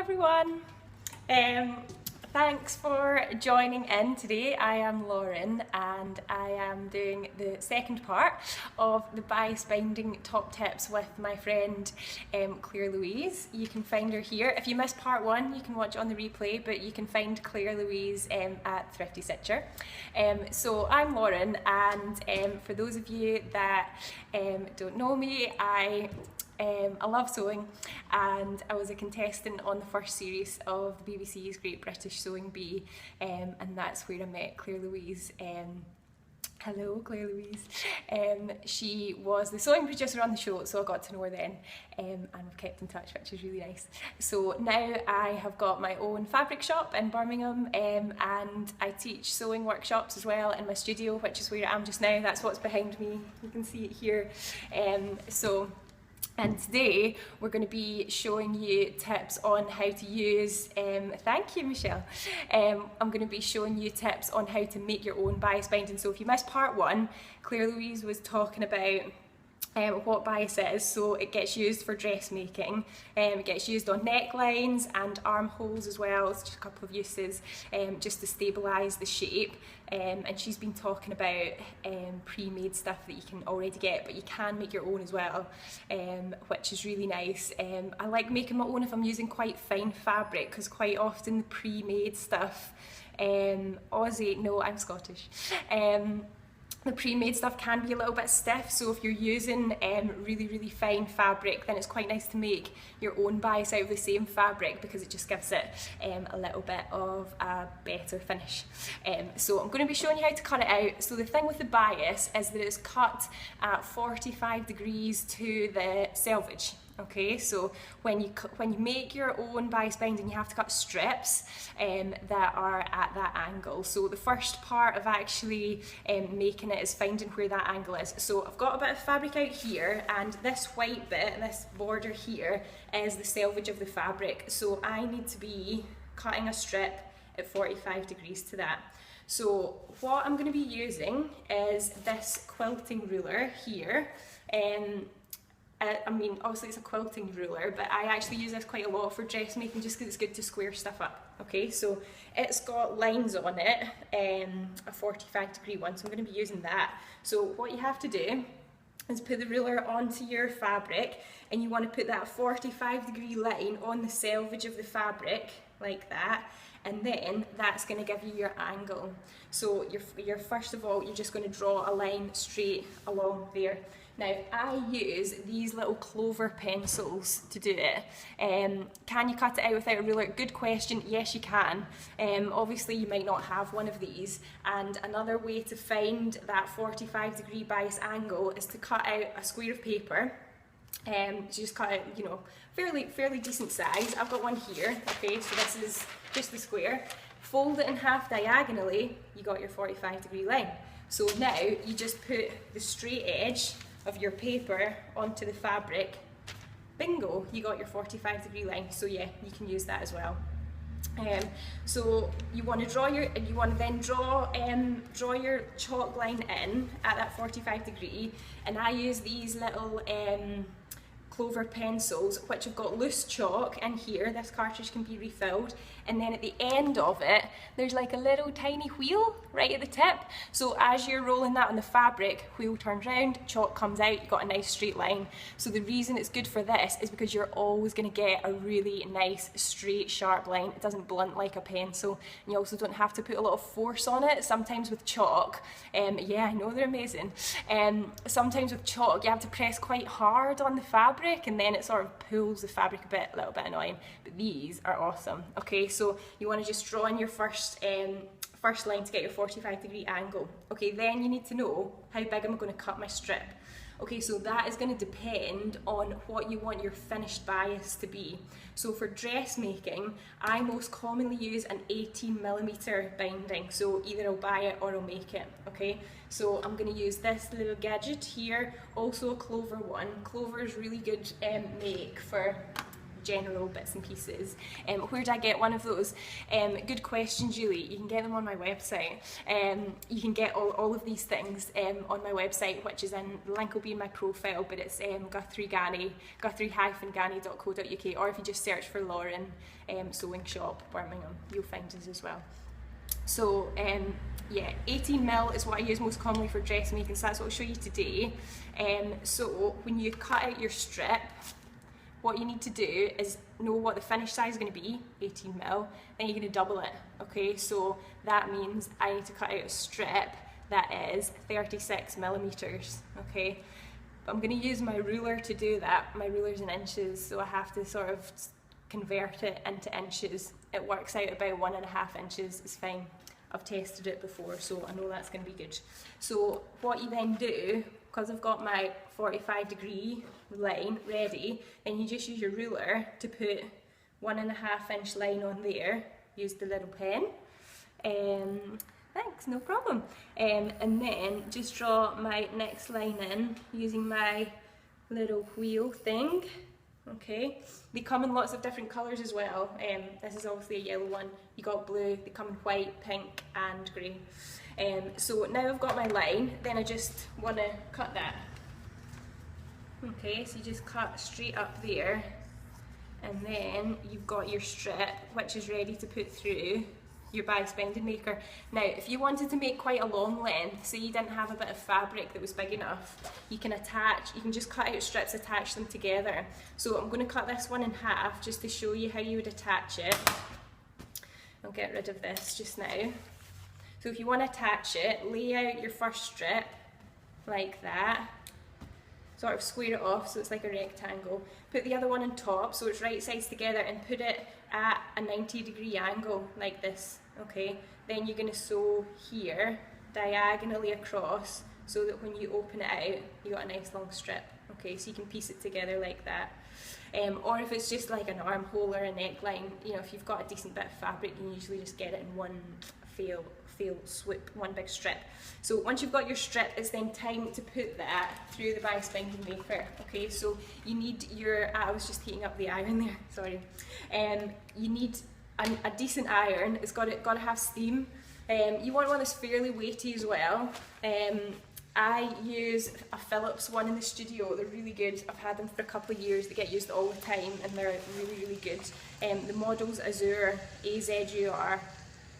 everyone. Thanks for joining in today. I am Lauren and I am doing the second part of the bias binding top tips with my friend Claire-Louise. You can find her here. If you missed part one, you can watch it on the replay, but you can find Claire-Louise at Thrifty Stitcher. So I'm Lauren, and for those of you that don't know me, I love sewing, and I was a contestant on the first series of the BBC's Great British Sewing Bee, and that's where I met Claire-Louise. Hello, Claire-Louise. She was the sewing producer on the show, so I got to know her then, and we've kept in touch, which is really nice. So now I have got my own fabric shop in Birmingham, and I teach sewing workshops as well in my studio, which is where I am just now. That's what's behind me. You can see it here. And today we're going to be showing you tips on how to use, thank you Michelle, I'm going to be showing you tips on how to make your own bias binding. So if you missed part one, Claire-Louise was talking about what bias is. So it gets used for dressmaking, it gets used on necklines and armholes as well. It's just a couple of uses just to stabilise the shape. And she's been talking about pre-made stuff that you can already get, but you can make your own as well, which is really nice. I like making my own if I'm using quite fine fabric, because quite often the pre-made stuff, Aussie, no, I'm Scottish. The pre-made stuff can be a little bit stiff, so if you're using really fine fabric, then it's quite nice to make your own bias out of the same fabric, because it just gives it a little bit of a better finish. So I'm going to be showing you how to cut it out. So the thing with the bias is that it's cut at 45 degrees to the selvage. Okay, so when you make your own bias binding, you have to cut strips that are at that angle. So the first part of actually making it is finding where that angle is. So I've got a bit of fabric out here, and this white bit, this border here, is the selvage of the fabric. So I need to be cutting a strip at 45 degrees to that. So what I'm going to be using is this quilting ruler here. I mean, obviously it's a quilting ruler, but I actually use this quite a lot for dressmaking just because it's good to square stuff up. Okay, so it's got lines on it, a 45 degree one, so I'm going to be using that. So what you have to do is put the ruler onto your fabric, and you want to put that 45 degree line on the selvage of the fabric, like that, and then that's going to give you your angle. So you're first of all, you're just going to draw a line straight along there. Now, I use these little clover pencils to do it. Can you cut it out without a ruler? Good question. Yes, you can. Obviously, you might not have one of these. And another way to find that 45 degree bias angle is to cut out a square of paper. Just cut out, you know, fairly decent size. I've got one here. Okay, so this is just the square. Fold it in half diagonally. You got your 45 degree line. So now you just put the straight edge of your paper onto the fabric. Bingo, you got your 45 degree line. So yeah, you can use that as well. So you want to draw your chalk line in at that 45 degree, and I use these little clover pencils which have got loose chalk in here. This cartridge can be refilled, and then at the end of it there's like a little tiny wheel right at the tip. So as you're rolling that on the fabric, wheel turns round, chalk comes out, you've got a nice straight line. So the reason it's good for this is because you're always going to get a really nice straight sharp line. It doesn't blunt like a pencil, and you also don't have to put a lot of force on it. Sometimes with chalk, yeah, I know they're amazing, sometimes with chalk you have to press quite hard on the fabric, and then it sort of pulls the fabric a little bit annoying, but these are awesome. Okay, so you want to just draw in your first line to get your 45 degree angle. Okay, then you need to know how big am I going to cut my strip. Okay, so that is going to depend on what you want your finished bias to be. So for dressmaking, I most commonly use an 18mm binding. So either I'll buy it or I'll make it. Okay, so I'm going to use this little gadget here, also a clover one. Clover is really good make for general bits and pieces. Where do I get one of those? Good question, Julie. You can get them on my website. You can get all of these things on my website, which is in, the link will be in my profile, but it's guthrie-ghani.co.uk, or if you just search for Lauren Sewing Shop Birmingham, you'll find us as well. So yeah, 18mm is what I use most commonly for dressmaking, so that's what I'll show you today. So when you cut out your strip, what you need to do is know what the finished size is going to be, 18mm, then you're going to double it, okay? So that means I need to cut out a strip that is 36mm, okay? But I'm going to use my ruler to do that. My ruler's in inches, so I have to sort of convert it into inches. It works out about 1.5 inches is fine. I've tested it before, so I know that's going to be good. So what you then do, because I've got my 45-degree line ready, then you just use your ruler to put 1.5-inch line on there. Use the little pen. Thanks, no problem. And then just draw my next line in using my little wheel thing. Okay, they come in lots of different colours as well. This is obviously a yellow one. You got blue, they come in white, pink and grey. So now I've got my line, then I just want to cut that. Okay, so you just cut straight up there, and then you've got your strip, which is ready to put through your bias binding maker. Now, if you wanted to make quite a long length, say you didn't have a bit of fabric that was big enough, you can just cut out strips, attach them together. So I'm going to cut this one in half just to show you how you would attach it. I'll get rid of this just now. So if you want to attach it, lay out your first strip like that, sort of square it off so it's like a rectangle. Put the other one on top so it's right sides together, and put it at a 90-degree angle like this, okay? Then you're going to sew here diagonally across so that when you open it out, you got a nice long strip, okay? So you can piece it together like that. Or if it's just like an armhole or a neckline, you know, if you've got a decent bit of fabric, you can usually just get it in one fail swoop, one big strip. So once you've got your strip, it's then time to put that through the bias binding maker. Okay, so you need your, I was just heating up the iron there, sorry. You need a decent iron. It's got to have steam. You want one that's fairly weighty as well. I use a Philips one in the studio. They're really good. I've had them for a couple of years. They get used all the time and they're really, really good. The model's Azure, AZUR.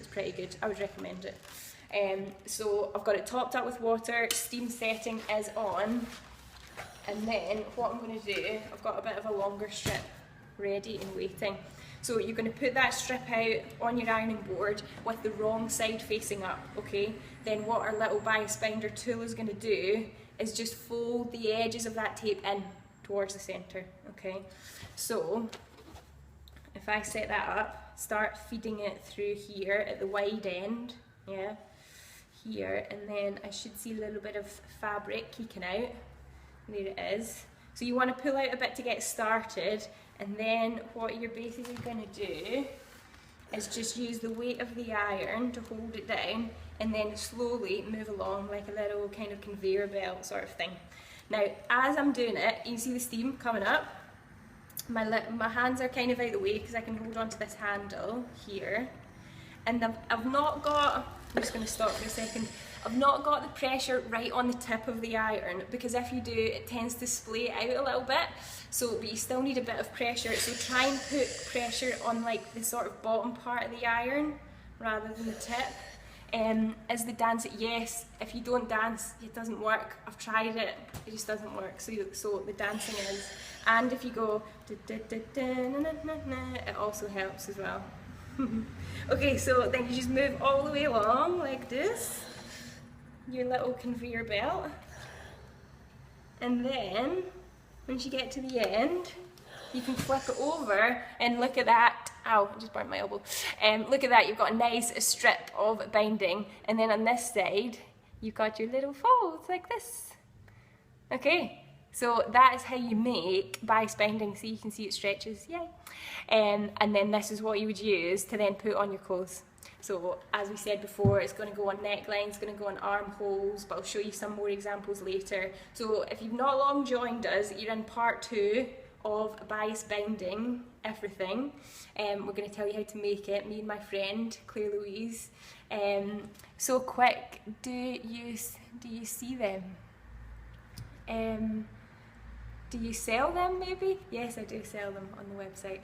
It's pretty good. I would recommend it. So I've got it topped up with water. Steam setting is on. And then what I'm going to do, I've got a bit of a longer strip ready and waiting. So you're going to put that strip out on your ironing board with the wrong side facing up, okay? Then what our little bias binder tool is going to do is just fold the edges of that tape in towards the centre, okay? So if I set that up, start feeding it through here at the wide end, yeah, here, and then I should see a little bit of fabric peeking out. There it is. So you want to pull out a bit to get started, and then what you're basically going to do is just use the weight of the iron to hold it down, and then slowly move along like a little kind of conveyor belt sort of thing. Now, as I'm doing it, you can see the steam coming up. My hands are kind of out of the way because I can hold on to this handle here, and I've not got, I'm just going to stop for a second, I've not got the pressure right on the tip of the iron, because if you do, it tends to splay out a little bit, so, but you still need a bit of pressure, so try and put pressure on like the sort of bottom part of the iron rather than the tip. Is the dance, yes, if you don't dance, it doesn't work. I've tried it, it just doesn't work, so the dancing is, and if you go, it also helps as well. Okay, so then you just move all the way along like this, your little conveyor belt, and then once you get to the end, you can flip it over and look at that. Ow, I just burnt my elbow. Look at that, you've got a nice strip of binding, and then on this side you've got your little folds like this. Okay, so that is how you make bias binding. So you can see it stretches, yay. And then this is what you would use to then put on your clothes. So as we said before, it's going to go on necklines, it's going to go on armholes, but I'll show you some more examples later. So if you've not long joined us, you're in part 2 of bias binding everything. We're going to tell you how to make it, me and my friend Claire-Louise. So quick, do you see them? Do you sell them maybe? Yes, I do sell them on the website.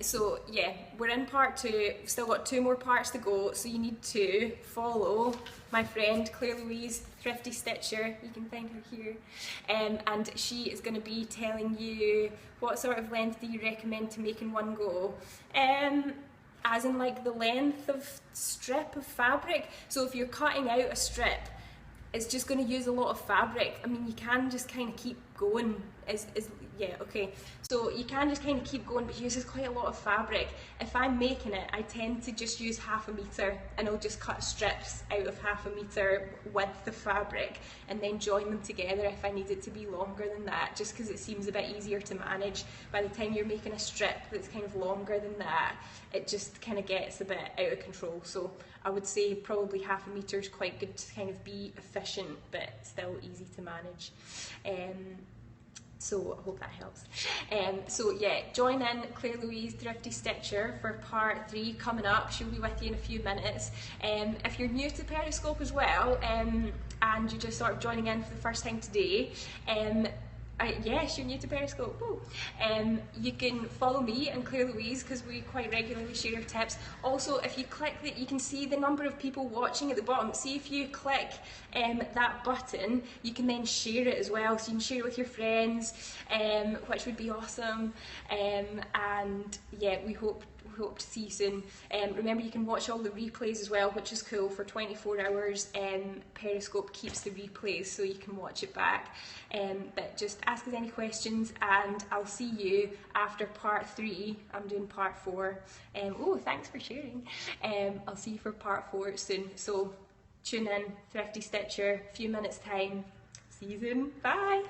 So yeah, we're in part 2, we've still got 2 more parts to go, so you need to follow my friend Claire-Louise, Thrifty Stitcher, you can find her here, and she is going to be telling you what sort of length do you recommend to make in one go. As in like the length of strip of fabric. So if you're cutting out a strip, it's just going to use a lot of fabric. I mean, you can just kind of keep going, yeah, okay. So you can just kind of keep going, but it uses quite a lot of fabric. If I'm making it, I tend to just use 1/2 metre, and I'll just cut strips out of 1/2 metre width of fabric and then join them together if I need it to be longer than that, just because it seems a bit easier to manage. By the time you're making a strip that's kind of longer than that, it just kind of gets a bit out of control. So I would say probably 1/2 metre is quite good to kind of be efficient, but still easy to manage. So I hope that helps. So yeah, join in Claire-Louise Thrifty Stitcher for part 3 coming up. She'll be with you in a few minutes. If you're new to Periscope as well, and you're just sort of joining in for the first time today, yes, you're new to Periscope. Woo. You can follow me and Claire-Louise because we quite regularly share tips. Also, if you click that, you can see the number of people watching at the bottom. See if you click that button, you can then share it as well. So you can share it with your friends, which would be awesome. And yeah, we hope to see you soon. Remember, you can watch all the replays as well, which is cool. For 24 hours, Periscope keeps the replays so you can watch it back. But just ask us any questions, and I'll see you after part 3. I'm doing part 4. Oh, thanks for sharing. I'll see you for part 4 soon. So tune in, Thrifty Stitcher, a few minutes time. See you soon. Bye.